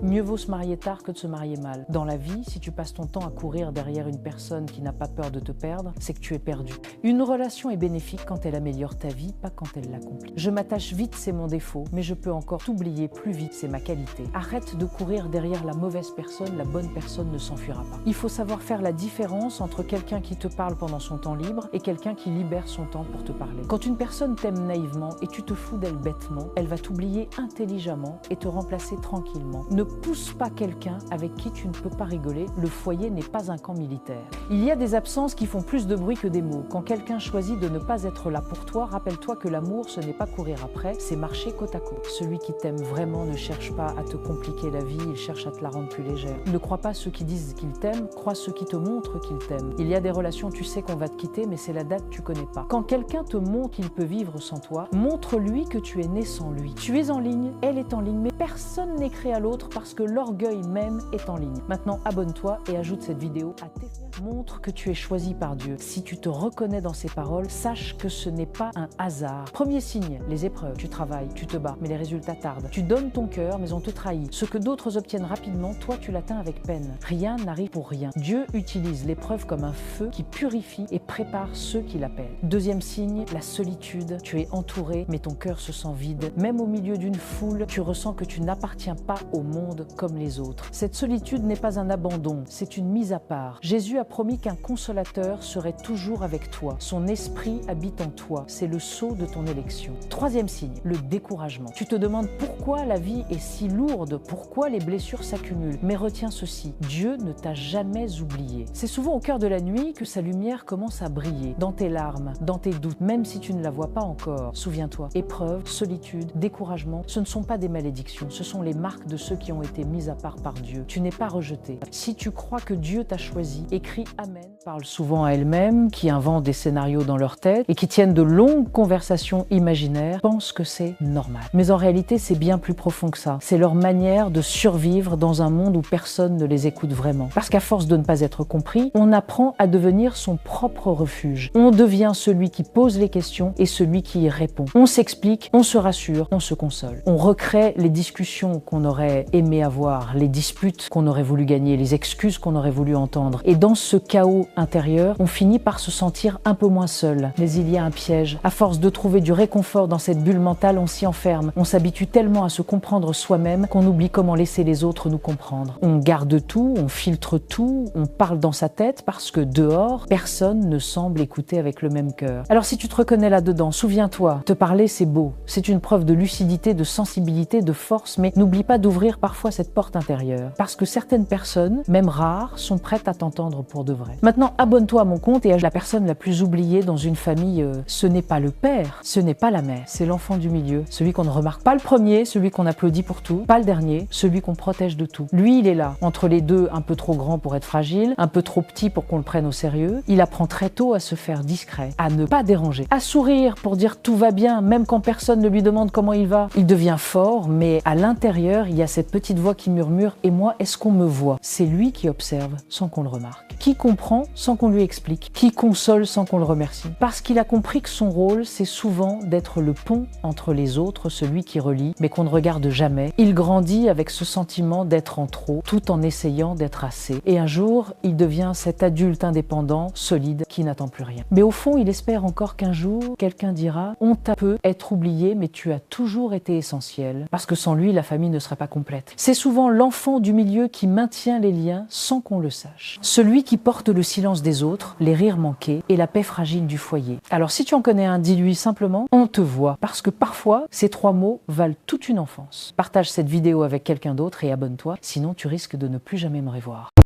Mieux vaut se marier tard que de se marier mal. Dans la vie, si tu passes ton temps à courir derrière une personne qui n'a pas peur de te perdre, c'est que tu es perdu. Une relation est bénéfique quand elle améliore ta vie, pas quand elle l'accomplit. Je m'attache vite, c'est mon défaut, mais je peux encore t'oublier plus vite, c'est ma qualité. Arrête de courir derrière la mauvaise personne, la bonne personne ne s'enfuira pas. Il faut savoir faire la différence entre quelqu'un qui te parle pendant son temps libre et quelqu'un qui libère son temps pour te parler. Quand une personne t'aime naïvement et tu te fous d'elle bêtement, elle va t'oublier intelligemment et te remplacer tranquillement. Ne pousse pas quelqu'un avec qui tu ne peux pas rigoler, le foyer n'est pas un camp militaire. Il y a des absences qui font plus de bruit que des mots. Quand quelqu'un choisit de ne pas être là pour toi, rappelle-toi que l'amour, ce n'est pas courir après, c'est marcher côte à côte. Celui qui t'aime vraiment ne cherche pas à te compliquer la vie, il cherche à te la rendre plus légère. Ne crois pas ceux qui disent qu'ils t'aiment, crois ceux qui te montrent qu'ils t'aiment. Il y a des relations, tu sais qu'on va te quitter, mais c'est la date que tu connais pas. Quand quelqu'un te montre qu'il peut vivre sans toi, montre-lui que tu es né sans lui. Tu es en ligne, elle est en ligne, mais personne n'est créé à l'autre parce que l'orgueil même est en ligne. Maintenant, abonne-toi et ajoute cette vidéo à tes... Montre que tu es choisi par Dieu. Si tu te reconnais dans ces paroles, sache que ce n'est pas un hasard. Premier signe, les épreuves. Tu travailles, tu te bats, mais les résultats tardent. Tu donnes ton cœur, mais on te trahit. Ce que d'autres obtiennent rapidement, toi tu l'atteins avec peine. Rien n'arrive pour rien. Dieu utilise l'épreuve comme un feu qui purifie et prépare ceux qui l'appellent. Deuxième signe, la solitude. Tu es entouré, mais ton cœur se sent vide. Même au milieu d'une foule, tu ressens que tu n'appartiens pas au monde comme les autres. Cette solitude n'est pas un abandon, c'est une mise à part. Jésus a promis qu'un consolateur serait toujours avec toi. Son esprit habite en toi. C'est le sceau de ton élection. Troisième signe, le découragement. Tu te demandes pourquoi la vie est si lourde, pourquoi les blessures s'accumulent. Mais retiens ceci, Dieu ne t'a jamais oublié. C'est souvent au cœur de la nuit que sa lumière commence à briller. Dans tes larmes, dans tes doutes, même si tu ne la vois pas encore. Souviens-toi, épreuve, solitude, découragement, ce ne sont pas des malédictions. Ce sont les marques de ceux qui ont été mis à part par Dieu. Tu n'es pas rejeté. Si tu crois que Dieu t'a choisi, écris Amen. Parlent souvent à elles-mêmes, qui inventent des scénarios dans leur tête et qui tiennent de longues conversations imaginaires, pensent que c'est normal. Mais en réalité, c'est bien plus profond que ça. C'est leur manière de survivre dans un monde où personne ne les écoute vraiment. Parce qu'à force de ne pas être compris, on apprend à devenir son propre refuge. On devient celui qui pose les questions et celui qui y répond. On s'explique, on se rassure, on se console. On recrée les discussions qu'on aurait aimé avoir, les disputes qu'on aurait voulu gagner, les excuses qu'on aurait voulu entendre. Et dans ce chaos intérieur, on finit par se sentir un peu moins seul. Mais il y a un piège. À force de trouver du réconfort dans cette bulle mentale, on s'y enferme. On s'habitue tellement à se comprendre soi-même qu'on oublie comment laisser les autres nous comprendre. On garde tout, on filtre tout, on parle dans sa tête parce que dehors, personne ne semble écouter avec le même cœur. Alors si tu te reconnais là-dedans, souviens-toi, te parler c'est beau. C'est une preuve de lucidité, de sensibilité, de force, mais n'oublie pas d'ouvrir parfois cette porte intérieure. Parce que certaines personnes, même rares, sont prêtes à t'entendre pour de vrai. Maintenant, abonne-toi à mon compte et à la personne la plus oubliée dans une famille, ce n'est pas le père, ce n'est pas la mère, c'est l'enfant du milieu, celui qu'on ne remarque pas le premier, celui qu'on applaudit pour tout, pas le dernier, celui qu'on protège de tout. Lui, il est là, entre les deux, un peu trop grand pour être fragile, un peu trop petit pour qu'on le prenne au sérieux. Il apprend très tôt à se faire discret, à ne pas déranger, à sourire pour dire tout va bien, même quand personne ne lui demande comment il va. Il devient fort, mais à l'intérieur, il y a cette petite voix qui murmure « Et moi, est-ce qu'on me voit ?» C'est lui qui observe sans qu'on le remarque, qui comprend sans qu'on lui explique, qui console sans qu'on le remercie. Parce qu'il a compris que son rôle, c'est souvent d'être le pont entre les autres, celui qui relie, mais qu'on ne regarde jamais. Il grandit avec ce sentiment d'être en trop, tout en essayant d'être assez. Et un jour, il devient cet adulte indépendant, solide, qui n'attend plus rien. Mais au fond, il espère encore qu'un jour, quelqu'un dira « On t'a peut être oublié, mais tu as toujours été essentiel. » Parce que sans lui, la famille ne serait pas complète. C'est souvent l'enfant du milieu qui maintient les liens sans qu'on le sache. Celui qui porte le silence des autres, les rires manqués et la paix fragile du foyer. Alors si tu en connais un, dis-lui simplement « On te voit » parce que parfois, ces 3 mots valent toute une enfance. Partage cette vidéo avec quelqu'un d'autre et abonne-toi, sinon tu risques de ne plus jamais me revoir.